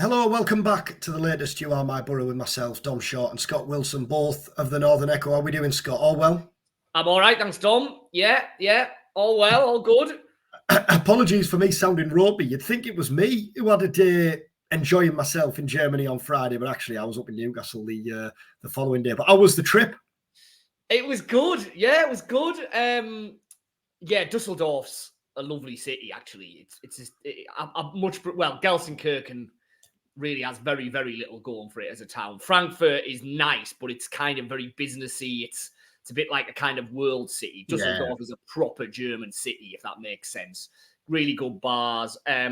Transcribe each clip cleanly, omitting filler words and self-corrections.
Hello, welcome back to the latest You Are My Boro with myself, Dom Short and Scott Wilson, both of the Northern Echo. How are we doing, Scott? All well? I'm all right, thanks, Dom. Yeah, all well, all good. Apologies for me sounding ropey. You'd think it was me who had a day enjoying myself in Germany on Friday, but actually I was up in Newcastle the following day. But how was the trip? It was good. Yeah, it was good. Dusseldorf's a lovely city, actually. Gelsenkirchen really has very, very little going for it as a town. Frankfurt is nice, but it's kind of very businessy. It's a bit like a kind of world city. Dusseldorf is a proper German city, if that makes sense. Really good bars. I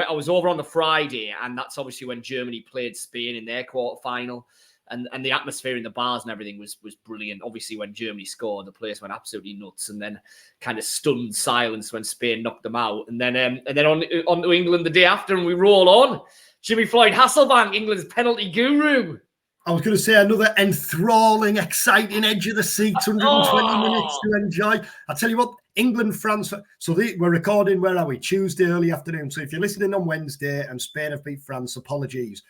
was over on the Friday, and that's obviously when Germany played Spain in their quarterfinal. And the atmosphere in the bars and everything was brilliant. Obviously, when Germany scored, the place went absolutely nuts, and then kind of stunned silence when Spain knocked them out. And then on to England the day after, and we roll on. Jimmy Floyd Hasselbank, England's penalty guru. I was going to say another enthralling, exciting edge of the seat, 120 minutes to enjoy. I tell you what, England, France. So we're recording, where are we? Tuesday, early afternoon. So if you're listening on Wednesday and Spain have beat France, apologies.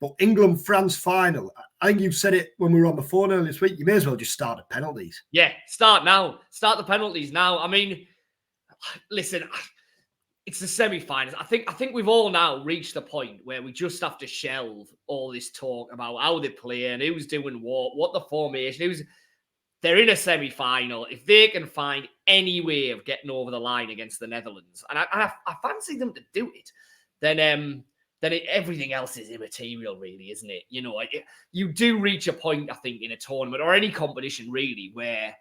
But England-France final, I think you said it when we were on the phone earlier this week, you may as well just start at penalties. Yeah, start now. Start the penalties now. I mean, listen, it's the semi-finals. I think we've all now reached the point where we just have to shelve all this talk about how they're playing, who's doing what the formation, they're in a semi-final. If they can find any way of getting over the line against the Netherlands, and I fancy them to do it, then everything else is immaterial, really, isn't it? You know, you do reach a point, I think, in a tournament or any competition, really, where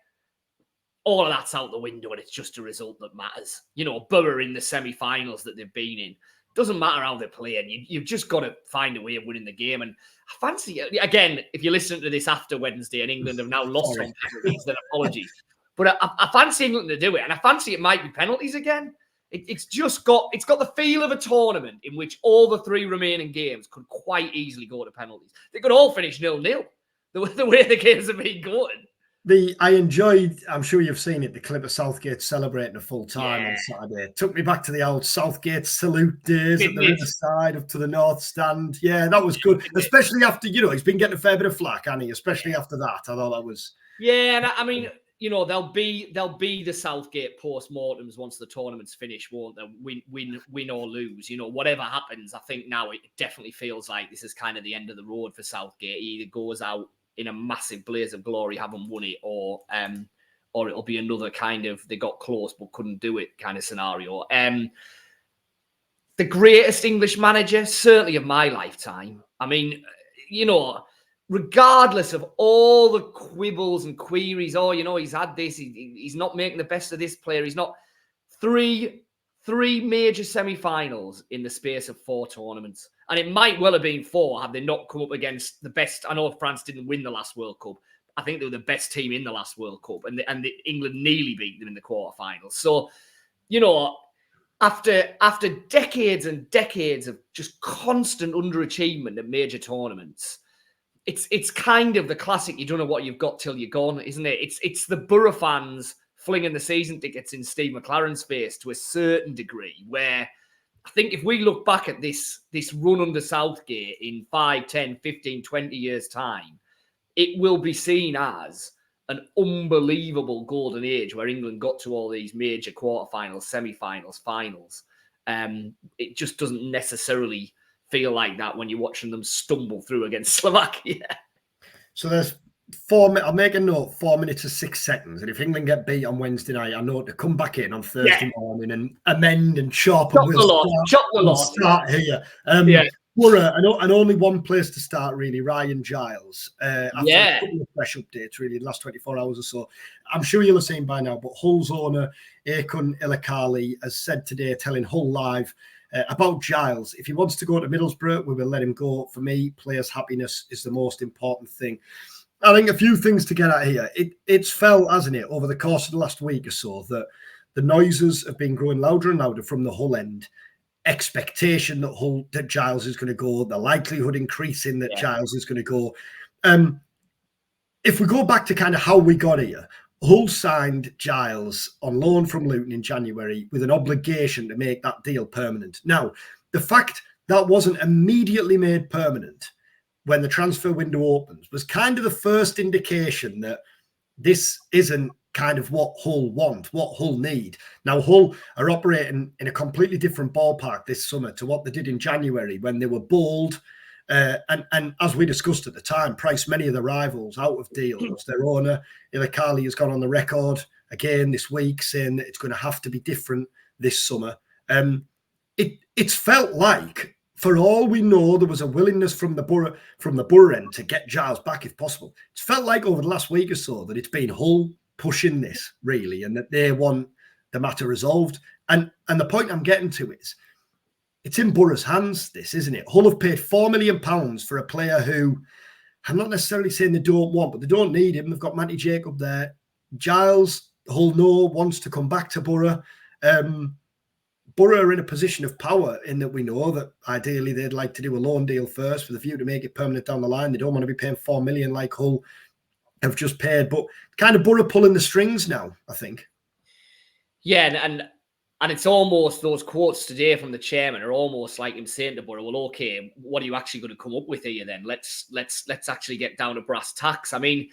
all of that's out the window and it's just a result that matters. You know, Boro in the semi-finals that they've been in. Doesn't matter how they're playing. You've just got to find a way of winning the game. And I fancy, again, if you listen to this after Wednesday and England have now lost on penalties, then apologies. But I fancy England to do it. And I fancy it might be penalties again. It's got the feel of a tournament in which all the three remaining games could quite easily go to penalties. They could all finish 0-0, the way the games have been going. I enjoyed, I'm sure you've seen it, the clip of Southgate celebrating a full time on Saturday. It took me back to the old Southgate salute days at the riverside up to the North Stand. Yeah, that was good, especially after, he's been getting a fair bit of flack, hasn't he? Especially after that. I thought that was... Yeah, and I mean... there'll be the Southgate post-mortems once the tournament's finished, won't there? Win or lose. Whatever happens, I think now it definitely feels like this is kind of the end of the road for Southgate. He either goes out in a massive blaze of glory, haven't won it, or it'll be another kind of they got close but couldn't do it kind of scenario. The greatest English manager, certainly of my lifetime. I mean, regardless of all the quibbles and queries, he's had this, he's not making the best of this player. He's not three major semi-finals in the space of 4 tournaments. And it might well have been 4 had they not come up against the best. I know France didn't win the last World Cup. I think they were the best team in the last World Cup. And England nearly beat them in the quarterfinals. So, after decades and decades of just constant underachievement at major tournaments, it's kind of the classic, you don't know what you've got till you're gone, isn't it? It's the Boro fans flinging the season tickets in Steve McLaren's face to a certain degree, where I think if we look back at this run under Southgate in 5, 10, 15, 20 years' time, it will be seen as an unbelievable golden age where England got to all these major quarterfinals, semi-finals, finals. It just doesn't necessarily feel like that when you're watching them stumble through against Slovakia. So there's 4 minutes. I'll make a note, 4 minutes and 6 seconds. And if England get beat on Wednesday night, I know to come back in on Thursday morning and amend and chop the lot. Start here. Boro, and only one place to start, really, Ryan Giles. After a couple of fresh updates, really, the last 24 hours or so. I'm sure you'll have seen by now, but Hull's owner, Acun Ilicali, has said today, telling Hull Live, about Giles, if he wants to go to Middlesbrough, we will let him go. For me, players' happiness is the most important thing. I think a few things to get at here. It's felt, hasn't it, over the course of the last week or so, that the noises have been growing louder and louder from the Hull end. Expectation that Giles is going to go, the likelihood increasing that Giles is going to go. If we go back to kind of how we got here, Hull signed Giles on loan from Luton in January with an obligation to make that deal permanent. Now, the fact that wasn't immediately made permanent when the transfer window opens was kind of the first indication that this isn't kind of what Hull want, what Hull need. Now, Hull are operating in a completely different ballpark this summer to what they did in January when they were bold and as we discussed at the time, priced many of the rivals out of deals. Their owner, Ilicali, has gone on the record again this week saying that it's going to have to be different this summer. It's felt like, for all we know, there was a willingness from the Boro end to get Giles back if possible. It's felt like over the last week or so that it's been Hull pushing this really, and that they want the matter resolved. And the point I'm getting to is, it's in Boro's hands, this, isn't it? Hull have paid £4 million for a player who, I'm not necessarily saying they don't want, but they don't need him. They've got Matty Jacob there. Giles, Hull know, wants to come back to Boro. Boro are in a position of power in that we know that ideally they'd like to do a loan deal first with a view to make it permanent down the line. They don't want to be paying £4 million like Hull have just paid, but kind of Boro pulling the strings now, I think. Yeah, and it's almost, those quotes today from the chairman are almost like him saying to Boro, well, okay, what are you actually going to come up with here then? Let's actually get down to brass tacks. I mean,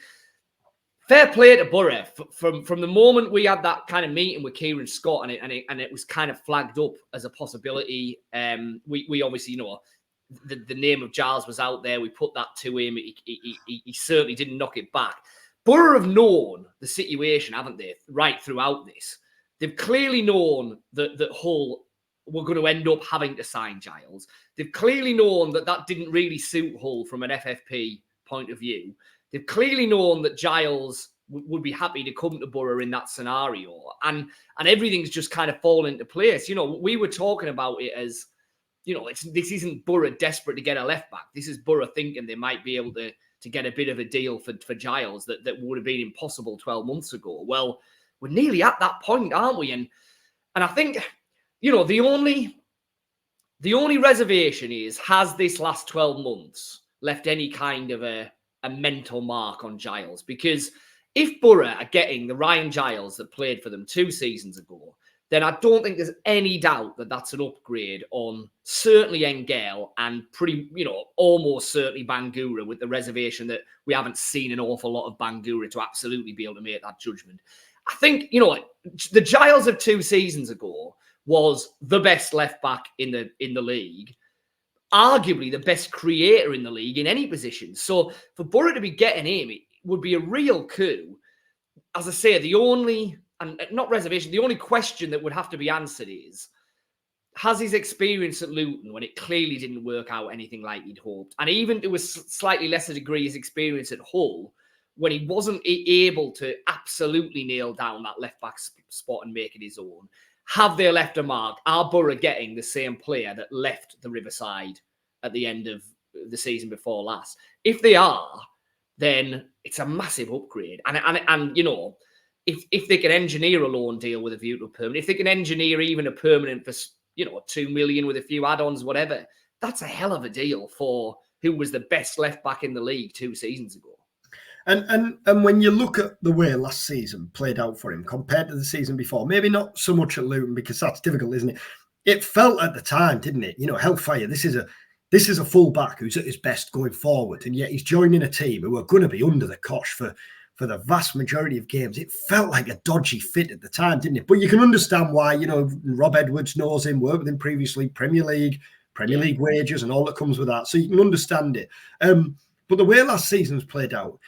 fair play to Boro. From the moment we had that kind of meeting with Kieran Scott and it was kind of flagged up as a possibility, we obviously, the name of Giles was out there. We put that to him. He certainly didn't knock it back. Boro have known the situation, haven't they, right throughout this? They've clearly known that Hull were going to end up having to sign Giles. They've clearly known that didn't really suit Hull from an FFP point of view. They've clearly known that Giles would be happy to come to Boro in that scenario. And everything's just kind of fallen into place. We were talking about it as, this isn't Boro desperate to get a left back. This is Boro thinking they might be able to get a bit of a deal for Giles that would have been impossible 12 months ago. Well, we're nearly at that point, aren't we? And I think, the only reservation is, has this last 12 months left any kind of a mental mark on Giles? Because if Boro are getting the Ryan Giles that played for them 2 seasons ago, then I don't think there's any doubt that that's an upgrade on certainly Engel and almost certainly Bangura, with the reservation that we haven't seen an awful lot of Bangura to absolutely be able to make that judgment. I think, the Giles of 2 seasons ago was the best left back in the league, arguably the best creator in the league in any position. So for Boro to be getting him, it would be a real coup. As I say, the only question that would have to be answered is, has his experience at Luton, when it clearly didn't work out anything like he'd hoped, and even to a slightly lesser degree his experience at Hull, when he wasn't able to absolutely nail down that left-back spot and make it his own, have they left a mark? Are Boro getting the same player that left the Riverside at the end of the season before last? If they are, then it's a massive upgrade. And if they can engineer a loan deal with a view to a permanent, if they can engineer even a permanent for, 2 million with a few add-ons, whatever, that's a hell of a deal for who was the best left-back in the league 2 seasons ago. And when you look at the way last season played out for him compared to the season before, maybe not so much at Luton because that's difficult, isn't it? It felt at the time, didn't it? Hellfire. This is a full-back who's at his best going forward, and yet he's joining a team who are going to be under the cosh for the vast majority of games. It felt like a dodgy fit at the time, didn't it? But you can understand why. Rob Edwards knows him, worked with him previously, Premier League wages, and all that comes with that. So you can understand it. But the way last season's played out,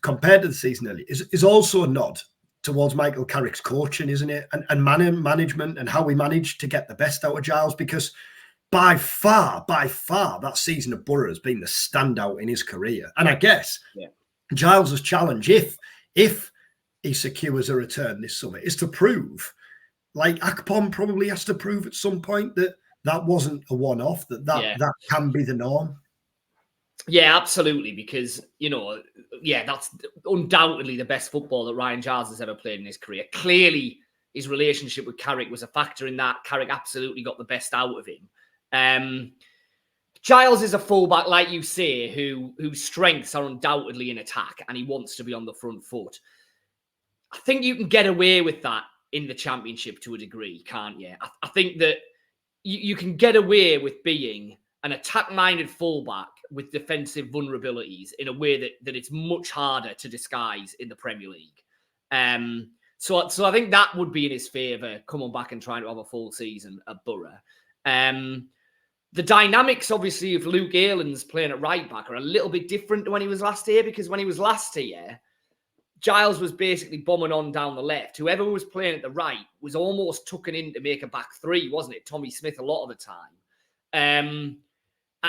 compared to the season earlier, is also a nod towards Michael Carrick's coaching, isn't it? And management and how we managed to get the best out of Giles, because by far, that season of Boro has been the standout in his career. And I guess Giles' challenge, if he secures a return this summer, is to prove, like Akpom probably has to prove at some point, that wasn't a one-off, that can be the norm. Yeah, absolutely. Because, that's undoubtedly the best football that Ryan Giles has ever played in his career. Clearly, his relationship with Carrick was a factor in that. Carrick absolutely got the best out of him. Giles is a fullback, like you say, whose strengths are undoubtedly in attack, and he wants to be on the front foot. I think you can get away with that in the Championship to a degree, can't you? I think that, you can get away with being an attack-minded fullback with defensive vulnerabilities in a way that it's much harder to disguise in the Premier League. So I think that would be in his favour, coming back and trying to have a full season at Boro. The dynamics, obviously, of Luke Aylands playing at right back are a little bit different to when he was last here, because when he was last here, Giles was basically bombing on down the left. Whoever was playing at the right was almost tucking in to make a back three, wasn't it? Tommy Smith a lot of the time.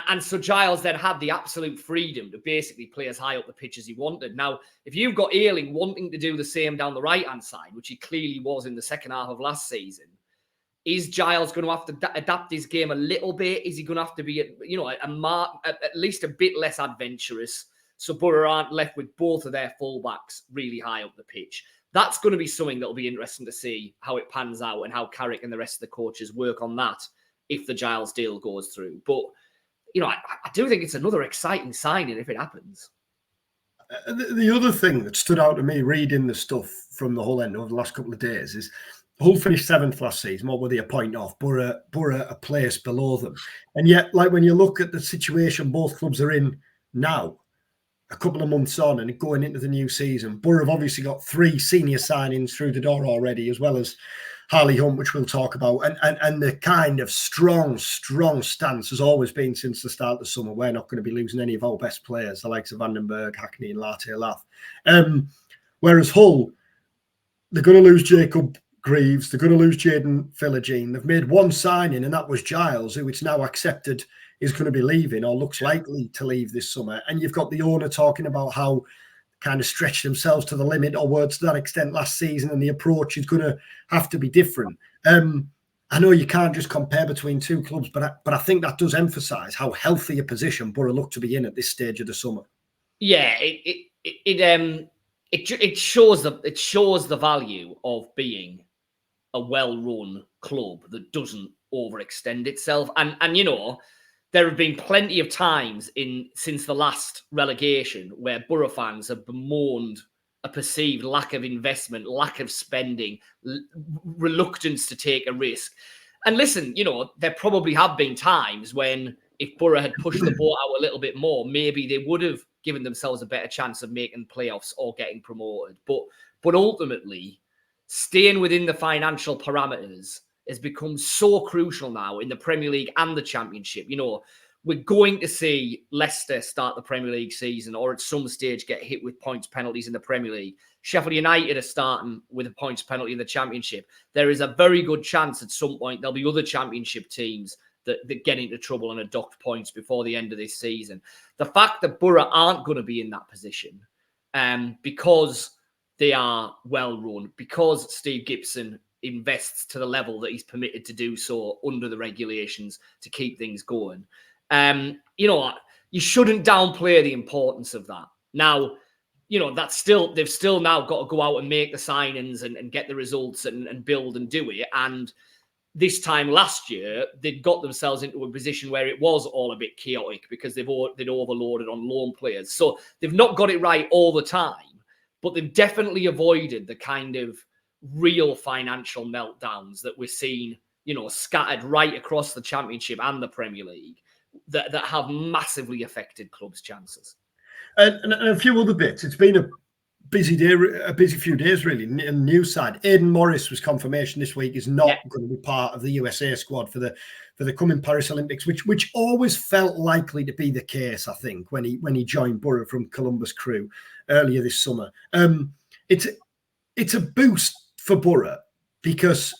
And so Giles then had the absolute freedom to basically play as high up the pitch as he wanted. Now, if you've got Ayling wanting to do the same down the right-hand side, which he clearly was in the second half of last season, is Giles going to have to adapt his game a little bit? Is he going to have to be, at least a bit less adventurous, so Boro aren't left with both of their fullbacks really high up the pitch? That's going to be something that'll be interesting to see how it pans out and how Carrick and the rest of the coaches work on that if the Giles deal goes through. But, I do think it's another exciting signing if it happens. The other thing that stood out to me reading the stuff from the whole end over the last couple of days is Hull finished 7th last season. What were they a point off? Boro a place below them. And yet, like, when you look at the situation both clubs are in now, a couple of months on and going into the new season, Boro have obviously got 3 senior signings through the door already, as well as Harley Hunt, which we'll talk about. And the kind of strong stance has always been since the start of the summer. We're not going to be losing any of our best players, the likes of Vandenberg, Hackney and Latte-Lath. Whereas Hull, they're going to lose Jacob Greaves, they're going to lose Jaden Philogene. They've made one signing, and that was Giles, who it's now accepted is going to be leaving or looks likely to leave this summer. And you've got the owner talking about how kind of stretched themselves to the limit or words to that extent last season, and the approach is going to have to be different. I know you can't just compare between two clubs, but I think that does emphasise how healthy a position Boro look to be in at this stage of the summer. Yeah, it shows the value of being a well-run club that doesn't overextend itself. And there have been plenty of times since the last relegation where Boro fans have bemoaned a perceived lack of investment, lack of spending, reluctance to take a risk. And listen, there probably have been times when if Boro had pushed the boat out a little bit more, maybe they would have given themselves a better chance of making playoffs or getting promoted. But ultimately, staying within the financial parameters has become so crucial now in the Premier League and the Championship. We're going to see Leicester start the Premier League season or at some stage get hit with points penalties in the Premier League. Sheffield United are starting with a points penalty in the Championship. There is a very good chance at some point there'll be other Championship teams that get into trouble and deduct points before the end of this season. The fact that Boro aren't going to be in that position because they are well run, because Steve Gibson invests to the level that he's permitted to do so under the regulations to keep things going. You shouldn't downplay the importance of that. Now, they've still now got to go out and make the signings and get the results and build and do it. And this time last year, they'd got themselves into a position where it was all a bit chaotic because they'd overloaded on loan players. So they've not got it right all the time, but they've definitely avoided the kind of real financial meltdowns that we're seeing, scattered right across the Championship and the Premier League that have massively affected clubs' chances. And a few other bits. It's been a busy few days, really, in the news side. Aidan Morris was confirmation this week is not going to be part of the USA squad for the coming Paris Olympics, which always felt likely to be the case, I think, when he joined Boro from Columbus Crew earlier this summer. It's a boost for Boro because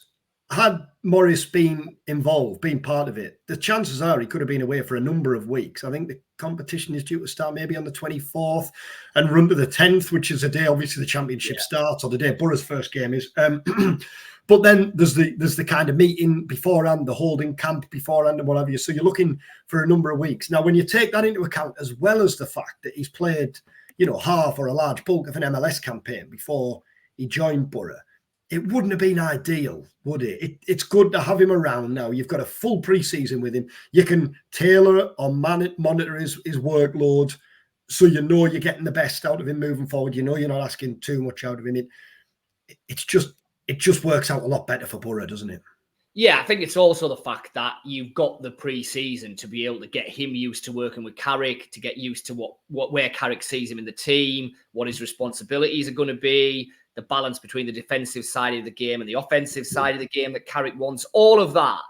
had Morris been involved, been part of it, the chances are he could have been away for a number of weeks. I think the competition is due to start maybe on the 24th and run to the 10th, which is the day, obviously, the Championship starts, or the day Boro's first game is. But then there's the kind of meeting beforehand, the holding camp beforehand and whatever. So you're looking for a number of weeks. Now, when you take that into account, as well as the fact that he's played, half or a large bulk of an MLS campaign before he joined Boro, it wouldn't have been ideal, would it? It's good to have him around now. You've got a full pre-season with him. You can tailor or monitor his workload so you're getting the best out of him moving forward. You're not asking too much out of him. It just works out a lot better for Boro, doesn't it? Yeah, I think it's also the fact that you've got the pre-season to be able to get him used to working with Carrick, to get used to where Carrick sees him in the team, what his responsibilities are going to be, the balance between the defensive side of the game and the offensive side of the game that Carrick wants, all of that.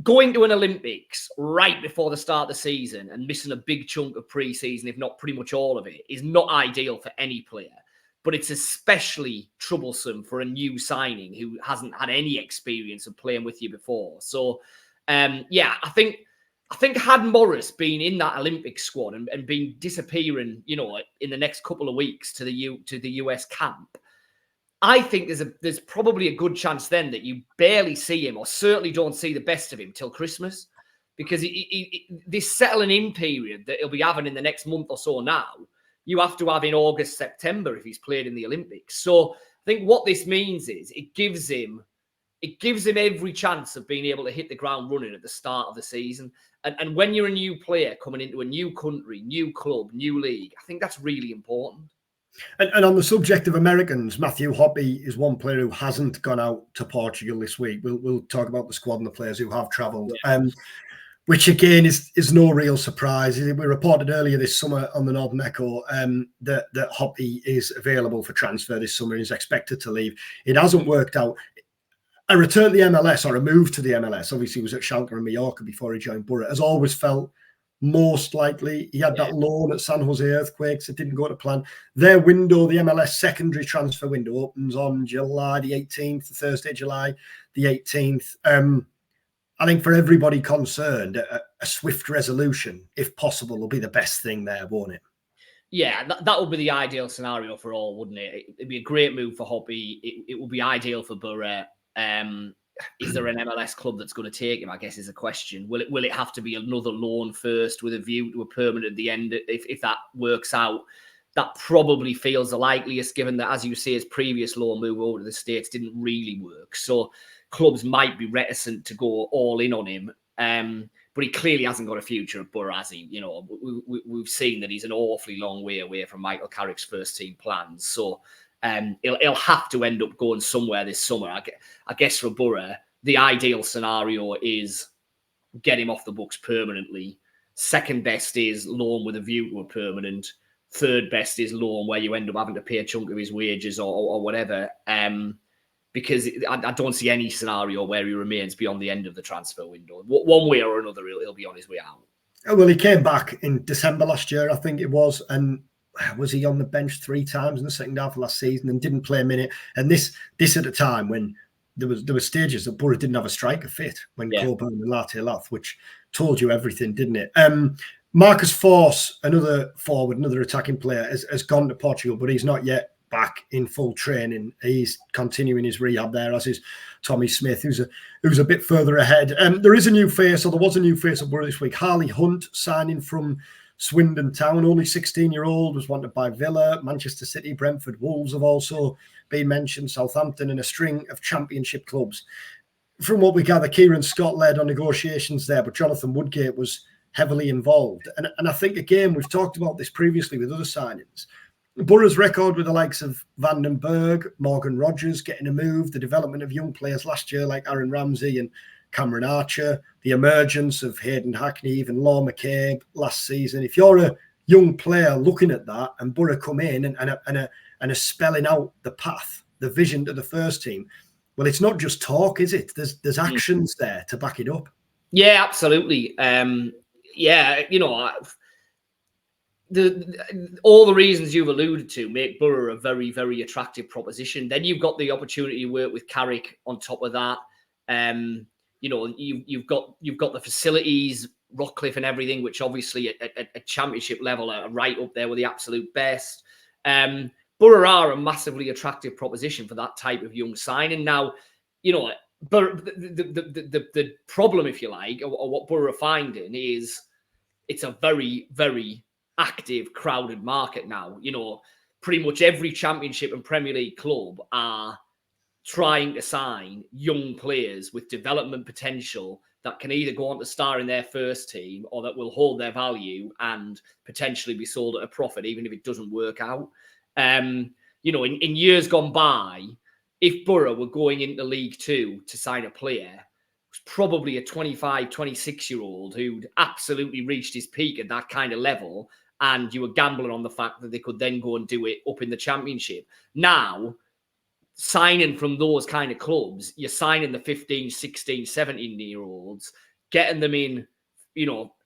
Going to an Olympics right before the start of the season and missing a big chunk of pre-season, if not pretty much all of it, is not ideal for any player. But it's especially troublesome for a new signing who hasn't had any experience of playing with you before. So, I think had Morris been in that Olympic squad and been disappearing, in the next couple of weeks to the US camp, I think there's probably a good chance then that you barely see him, or certainly don't see the best of him till Christmas, because this settling in period that he'll be having in the next month or so now, you have to have in August, September if he's played in the Olympics. So I think what this means is it gives him every chance of being able to hit the ground running at the start of the season. And when you're a new player coming into a new country, new club, new league, I think that's really important. And on the subject of Americans, Matthew Hoppe is one player who hasn't gone out to Portugal this week. We'll talk about the squad and the players who have travelled. Yeah. Which again is no real surprise. We reported earlier this summer on the Northern Echo that Hoppe is available for transfer this summer and is expected to leave. It hasn't worked out. A return to the MLS or a move to the MLS, obviously he was at Schalke and Mallorca before he joined Boro, has always felt most likely. He had that loan at San Jose Earthquakes. It didn't go to plan. Their window, the MLS secondary transfer window, opens on July the 18th, Thursday, July the 18th. I think for everybody concerned, a swift resolution, if possible, will be the best thing there, won't it? Yeah, that would be the ideal scenario for all, wouldn't it? It'd be a great move for Hoppe. It would be ideal for Boro. Is there an MLS club that's going to take him? I guess is a question. Will it have to be another loan first with a view to a permanent at the end? If that works out, that probably feels the likeliest, given that, as you say, his previous loan move over to the States didn't really work. So clubs might be reticent to go all in on him. But he clearly hasn't got a future at Boro, has he? We've seen that he's an awfully long way away from Michael Carrick's first team plans. So he'll have to end up going somewhere this summer. I guess for Boro, the ideal scenario is get him off the books permanently. Second best is loan with a view to a permanent. Third best is loan where you end up having to pay a chunk of his wages or whatever. Because I don't see any scenario where he remains beyond the end of the transfer window. One way or another, he'll be on his way out. Well, he came back in December last year, I think it was, and was he on the bench 3 times in the second half of last season and didn't play a minute? And this at a time when there were stages that Boro didn't have a striker fit when Coburn and Latte-Lath, which told you everything, didn't it? Marcus Force, another forward, another attacking player, has gone to Portugal, but he's not yet back in full training. He's continuing his rehab there, as is Tommy Smith, who's a bit further ahead. There is a new face, or there was a new face at Boro this week. Harley Hunt, signing from Swindon Town, only 16-year-old, was wanted by Villa, Manchester City, Brentford, Wolves have also been mentioned, Southampton, and a string of championship clubs. From what we gather, Kieran Scott led on negotiations there, but Jonathan Woodgate was heavily involved. And I think, again, we've talked about this previously with other signings. Boro's record with the likes of Van den Berg, Morgan Rogers getting a move, the development of young players last year like Aaron Ramsey and Cameron Archer, the emergence of Hayden Hackney, even Law McCabe last season. If you're a young player looking at that and Boro come in and are spelling out the path, the vision to the first team, well, it's not just talk, is it? There's actions there to back it up. Yeah, absolutely. All the reasons you've alluded to make Boro a very, very attractive proposition. Then you've got the opportunity to work with Carrick on top of that. You've got the facilities, Rockcliffe and everything, which obviously at championship level are right up there with the absolute best. Boro are a massively attractive proposition for that type of young signing. Now, but the problem, if you like, or what Boro are finding is it's a very, very active, crowded market now. Pretty much every championship and Premier League club are trying to sign young players with development potential that can either go on to star in their first team or that will hold their value and potentially be sold at a profit, even if it doesn't work out. In years gone by, if Boro were going into League Two to sign a player, was probably a 25, 26-year-old who'd absolutely reached his peak at that kind of level, and you were gambling on the fact that they could then go and do it up in the Championship. Now, signing from those kind of clubs, you're signing the 15, 16, 17-year-olds, getting them in,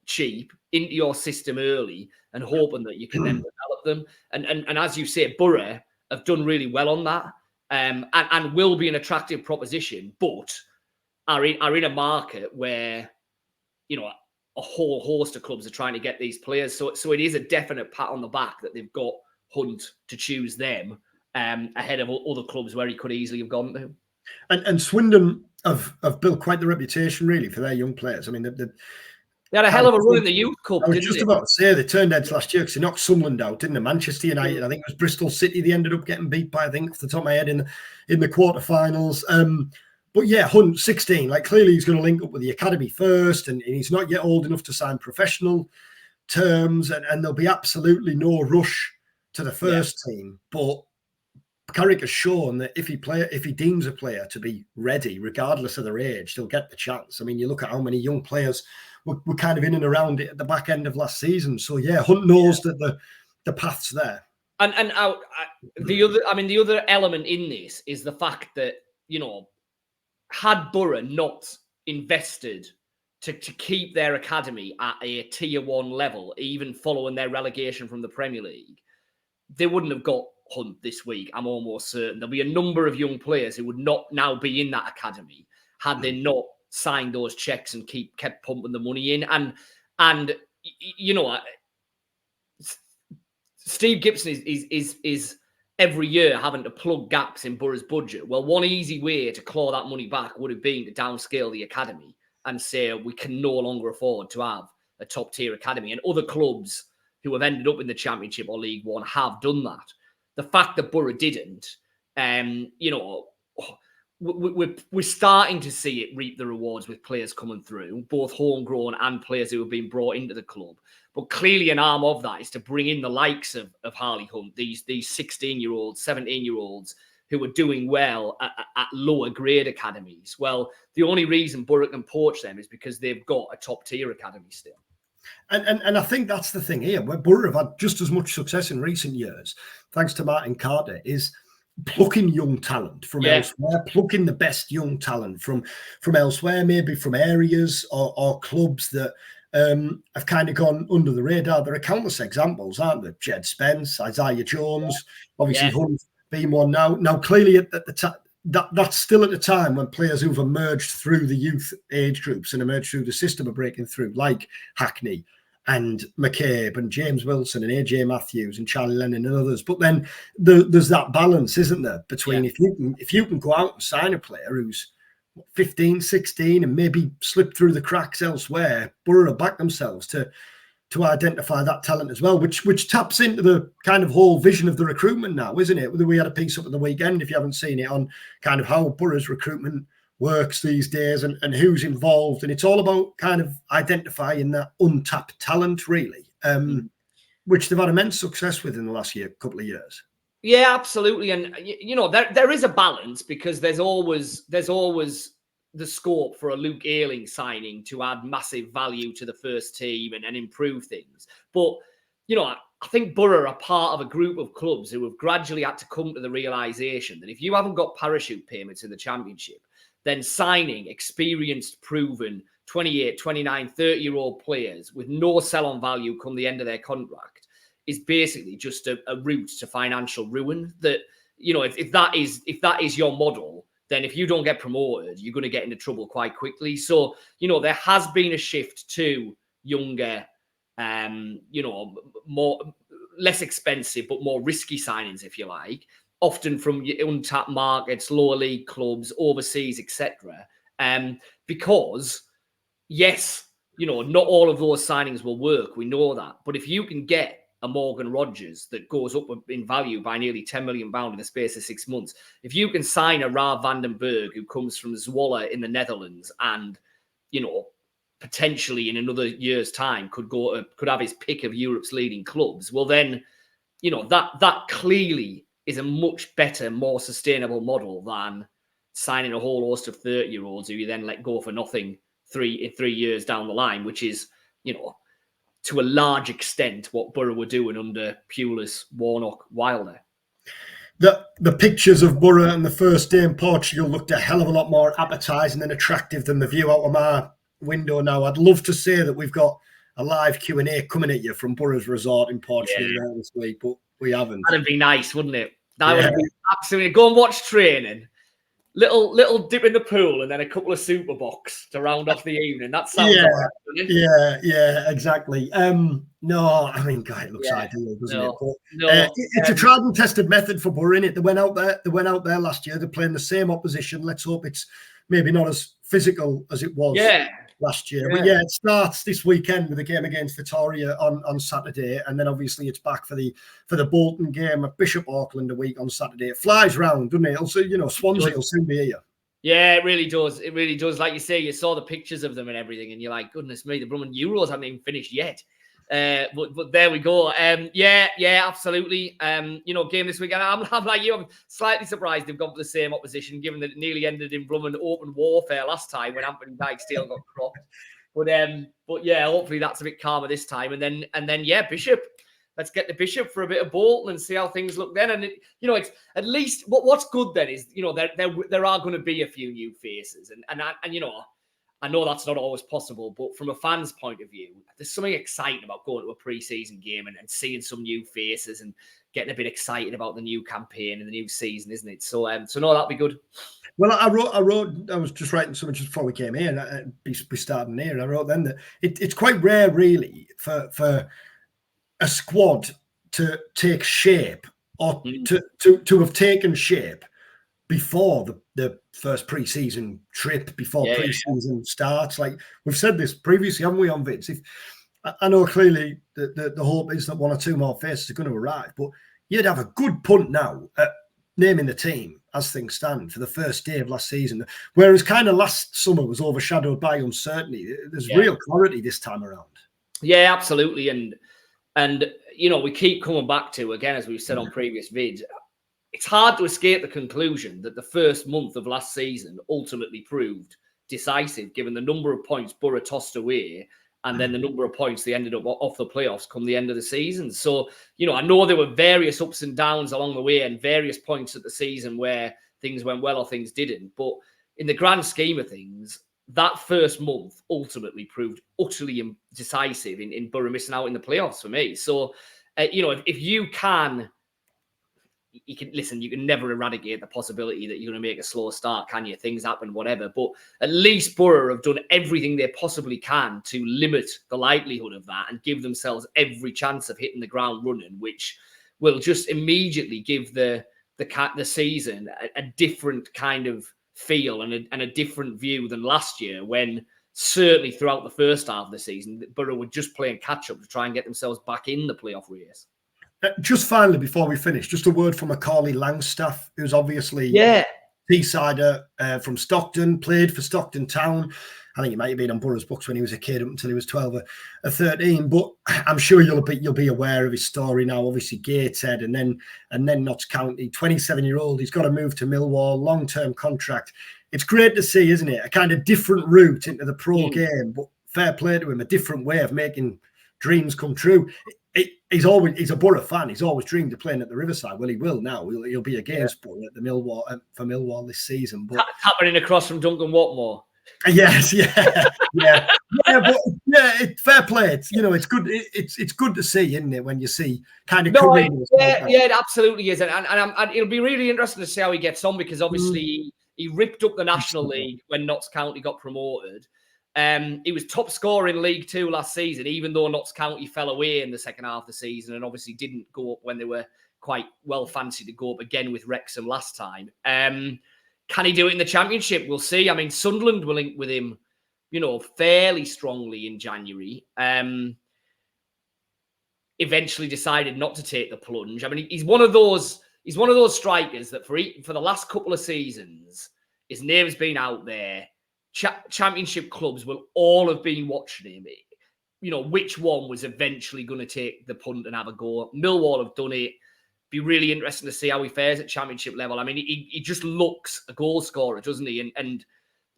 cheap, into your system early, and hoping that you can then develop them. And as you say, Boro have done really well on that, and will be an attractive proposition, but are in a market where, a whole host of clubs are trying to get these players. So it is a definite pat on the back that they've got Hunt to choose them ahead of other clubs where he could easily have gone to. And Swindon have built quite the reputation, really, for their young players. I mean, they had a hell of a run in the Youth Cup, I was just about to say, they turned heads last year because they knocked Sunderland out, didn't they? Manchester United, I think it was Bristol City, they ended up getting beat by, I think, off the top of my head, in the quarterfinals. But yeah, Hunt, 16, clearly he's going to link up with the academy first, and he's not yet old enough to sign professional terms, and there'll be absolutely no rush to the first team. But Carrick has shown that if he deems a player to be ready, regardless of their age, they'll get the chance. I mean, you look at how many young players were kind of in and around it at the back end of last season. So yeah, Hunt knows that the path's there. And the other element in this is the fact that, had Boro not invested to keep their academy at a tier 1 level, even following their relegation from the Premier League, they wouldn't have got Hunt this week. I'm almost certain there'll be a number of young players who would not now be in that academy had they not signed those checks and kept pumping the money in. And Steve Gibson is every year having to plug gaps in Boro's budget. Well, one easy way to claw that money back would have been to downscale the academy and say we can no longer afford to have a top tier academy. And other clubs who have ended up in the Championship or League One have done that. The fact that Boro didn't, we're starting to see it reap the rewards with players coming through, both homegrown and players who have been brought into the club. But clearly an arm of that is to bring in the likes of Harley Hunt, these 16-year-olds, 17-year-olds who are doing well at lower grade academies. Well, the only reason Boro can poach them is because they've got a top tier academy still. And I think that's the thing here, where Boro have had just as much success in recent years, thanks to Martin Carter, is plucking young talent from elsewhere, plucking the best young talent from elsewhere, maybe from areas or clubs that have kind of gone under the radar. There are countless examples, aren't there? Jed Spence, Isaiah Jones, obviously Hunt being one now. Now, clearly at the time, that's still at the time when players who've emerged through the youth age groups and emerged through the system are breaking through, like Hackney and McCabe and James Wilson and AJ Matthews and Charlie Lennon and others. But then there's that balance, isn't there, between if you can go out and sign a player who's 15, 16 and maybe slip through the cracks elsewhere, Boro back themselves to identify that talent as well, which taps into the kind of whole vision of the recruitment now, isn't it? We had a piece up at the weekend, if you haven't seen it, on kind of how Boro's recruitment works these days and who's involved. And it's all about kind of identifying that untapped talent, really, which they've had immense success with in the last couple of years. Yeah, absolutely. And, there is a balance, because there's always the scope for a Luke Ayling signing to add massive value to the first team and improve things. But, I think Boro are part of a group of clubs who have gradually had to come to the realisation that if you haven't got parachute payments in the Championship, then signing experienced, proven 28, 29, 30-year-old players with no sell-on value come the end of their contract is basically just a route to financial ruin. That, if that is your model, then if you don't get promoted, you're going to get into trouble quite quickly. So, there has been a shift to younger, less expensive, but more risky signings, if you like, often from untapped markets, lower league clubs, overseas, etc. Because, yes, not all of those signings will work. We know that. But if you can get a Morgan Rogers that goes up in value by nearly £10 million in the space of 6 months, if you can sign a Rav van den Berg who comes from Zwolle in the Netherlands and, potentially in another year's time could have his pick of Europe's leading clubs, well then, that clearly is a much better, more sustainable model than signing a whole host of 30-year-olds who you then let go for nothing 3 years down the line, which is, to a large extent what Boro were doing under Pulis, Warnock, Wilder. The pictures of Boro on the first day in Portugal looked a hell of a lot more appetising and attractive than the view out of my window now. I'd love to say that we've got a live Q&A coming at you from Boro's resort in Portugal this week, but we haven't. That'd be nice, wouldn't it? That would be absolutely. Go and watch training. Little dip in the pool and then a couple of super box to round off the evening. That sounds yeah, exactly. No, I mean, God, it looks ideal, doesn't it? But, it's a tried and tested method for Boro, innit? They went out there last year. They're playing the same opposition. Let's hope it's maybe not as physical as it was last year. But it starts this weekend with a game against Vitoria on Saturday, and then obviously it's back for the Bolton game at Bishop Auckland a week on Saturday. It flies round, doesn't it? Also, Swansea will soon be here. Yeah, it really does. It really does. Like you say, you saw the pictures of them and everything, and you're like, goodness me, the Brummel Euros haven't even finished yet. But there we go. Absolutely. Game this weekend. I'm like you. I'm slightly surprised they've gone for the same opposition, given that it nearly ended in Brummel open warfare last time when Anthony Dyke-Steele got cropped. But hopefully that's a bit calmer this time. And then Bishop. Let's get the Bishop for a bit of Bolton and see how things look then. And it's at least what's good then is there are going to be a few new faces, and I know that's not always possible, but from a fan's point of view, there's something exciting about going to a pre-season game and seeing some new faces and getting a bit excited about the new campaign and the new season, isn't it? So no, that'll be good. Well, I was just writing something just before we came here. We started here, and I wrote then that it's quite rare, really, for a squad to take shape or to have taken shape before the first pre-season trip, before pre-season starts. Like we've said this previously, haven't we, on Vince? I know clearly the hope is that one or two more faces are going to arrive, but you'd have a good punt now at naming the team as things stand for the first day of last season. Whereas kind of last summer was overshadowed by uncertainty. There's real clarity this time around. Yeah, absolutely. And we keep coming back to, again, as we've said on previous vids, it's hard to escape the conclusion that the first month of last season ultimately proved decisive, given the number of points Boro tossed away and then the number of points they ended up off the playoffs come the end of the season. So, I know there were various ups and downs along the way and various points of the season where things went well or things didn't. But in the grand scheme of things, that first month ultimately proved utterly decisive in Boro missing out in the playoffs for me. So, if you can never eradicate the possibility that you're going to make a slow start, can you? Things happen, whatever. But at least Boro have done everything they possibly can to limit the likelihood of that and give themselves every chance of hitting the ground running, which will just immediately give the season a different kind of feel and a different view than last year, when certainly throughout the first half of the season, Boro were just playing catch up to try and get themselves back in the playoff race. Just finally, before we finish, just a word from Macaulay Langstaff, who's obviously Teessider from Stockton, played for Stockton Town. I think he might have been on Boro's books when he was a kid up until he was 12 or 13. But I'm sure you'll be aware of his story now. Obviously, Gateshead and then Notts County. 27-year-old. He's got to move to Millwall, long-term contract. It's great to see, isn't it? A kind of different route into the pro game, but fair play to him. A different way of making dreams come true. He's a Boro fan. He's always dreamed of playing at the Riverside. Well, he will now. He'll be against Boro at the Millwall for Millwall this season. But happening across from Duncan Watmore. Yes, fair play. It's good. It's good to see, isn't it, when you see kind of. It absolutely is, and it'll be really interesting to see how he gets on, because obviously he ripped up the National League when Notts County got promoted. He was top scorer in League Two last season, even though Notts County fell away in the second half of the season and obviously didn't go up when they were quite well fancied to go up again with Wrexham last time. Can he do it in the Championship? We'll see. I mean, Sunderland will link with him, fairly strongly in January. Eventually decided not to take the plunge. I mean, he's one of those strikers that for the last couple of seasons, his name's been out there. Championship clubs will all have been watching him. Which one was eventually going to take the punt and have a go. Millwall have done it be really interesting to see how he fares at Championship level. I mean, he just looks a goal scorer, doesn't he? And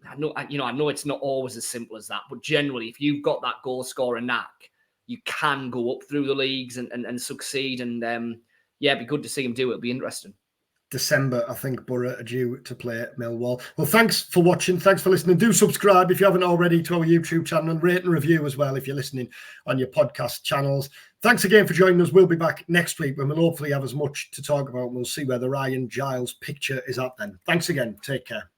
I know it's not always as simple as that, but generally, if you've got that goal scorer knack, you can go up through the leagues and succeed. And it'd be good to see him do it. It'll be interesting. December, I think Boro are due to play at Millwall. Well, thanks for watching. Thanks for listening. Do subscribe if you haven't already to our YouTube channel, and rate and review as well if you're listening on your podcast channels. Thanks again for joining us. We'll be back next week when we'll hopefully have as much to talk about. We'll see where the Ryan Giles picture is at then. Thanks again. Take care.